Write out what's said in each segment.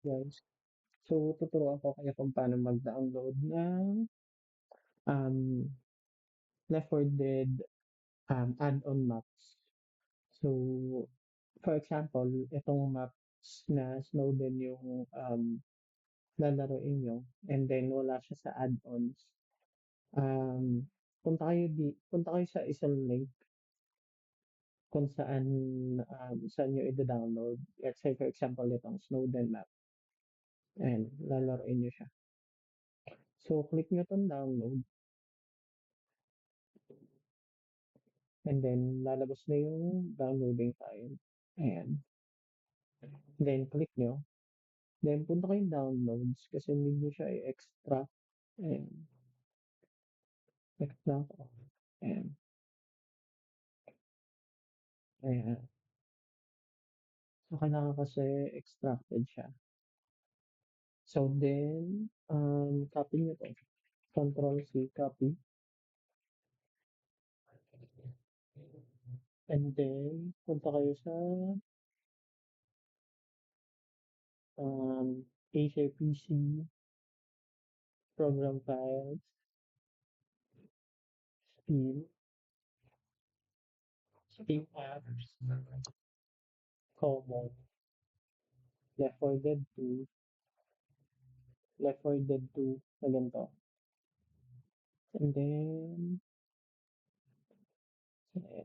guys. So, tuturuan ko kayo kung paano mag-download ng um, Left 4 Dead add-on maps. So, for example, itong maps na Snowden yung lalaroin nyo and then wala siya sa add-ons. Um, punta kayo sa isang link kung saan nyo i-download. Let's say, for example, itong Snowden map. And lalaroin nyo siya. So, click nyo itong download. And then, lalabas na yung downloading file. Ayan. Then, click nyo. Then, punta kayong downloads kasi need nyo siya i-extract. Ayan. Extract. Ayan. Ayan. So, kailangan kasi extracted siya. So, then, copy nyo to. Control-C, copy. And then, punta kayo sa Acer PC, program files, Steam apps, common, Left 4 Dead 2, Left 4 Dead 2, na ganito. And then,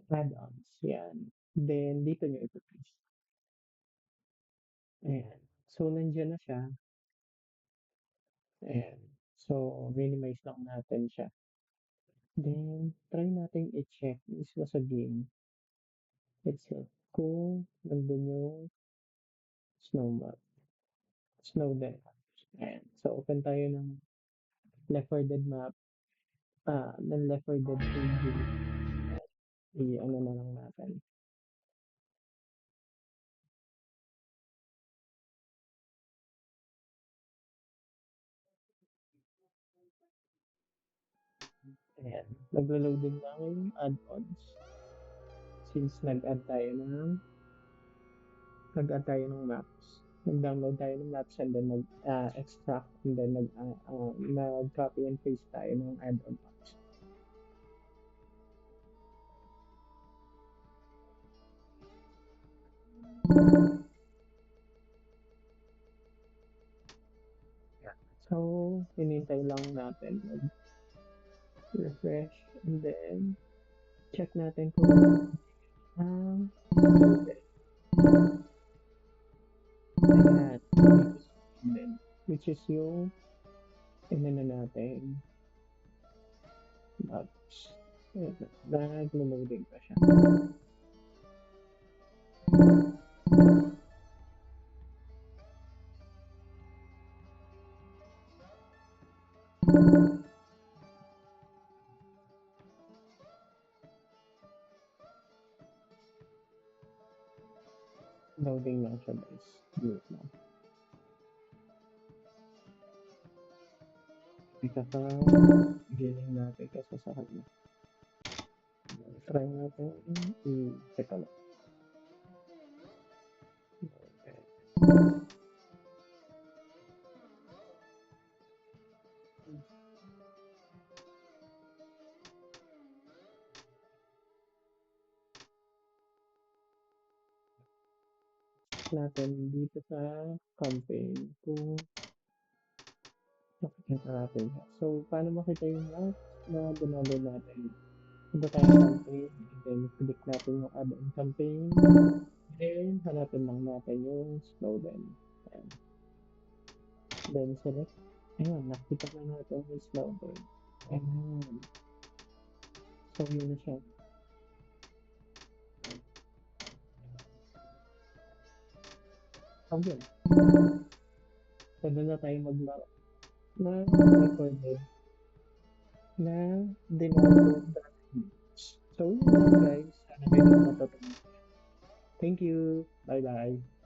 add-ons, yan. Then, dito nyo ipapaste. Ayan. So, nandiyan na siya. Ayan. So, minimize lang natin siya. Then, try natin i-check mismo sa game. Let's see. Kung nandun yung Snowden. Ayan. So, open tayo ng Left 4 Dead map. Ng Left 4 Dead 2 game. I-ano na lang natin. Ayan. Naglo-loading lang yung add-ons. Since nag-add tayo ng maps. Nag-download tayo ng maps and then nag-extract and then nag-copy and paste tayo ng add-on maps. So, hinintay lang natin mag-refresh and then check natin kung ayan. Which is yung na natin maps. Nag-loading pa siya. Loading lang siya guys. Wait lang. Ikaka-giling natin kasi sa kanya. Try natin i-check lang. Okay. Natin dito sa campaign kung makikita natin siya. So, paano makita yung maps na download natin? Punta tayo sa campaign and then click natin yung add-on campaign. Then, hanapin lang natin yung Snowden. Ayan. Then, select. Ayan, nakita na natin yung Snowden. Ayan. So, yun na siya. Okay. Pwede na tayo maglaro na recorded na download natin. So, yun lang guys. Sana may natutunan. Thank you. Bye-bye.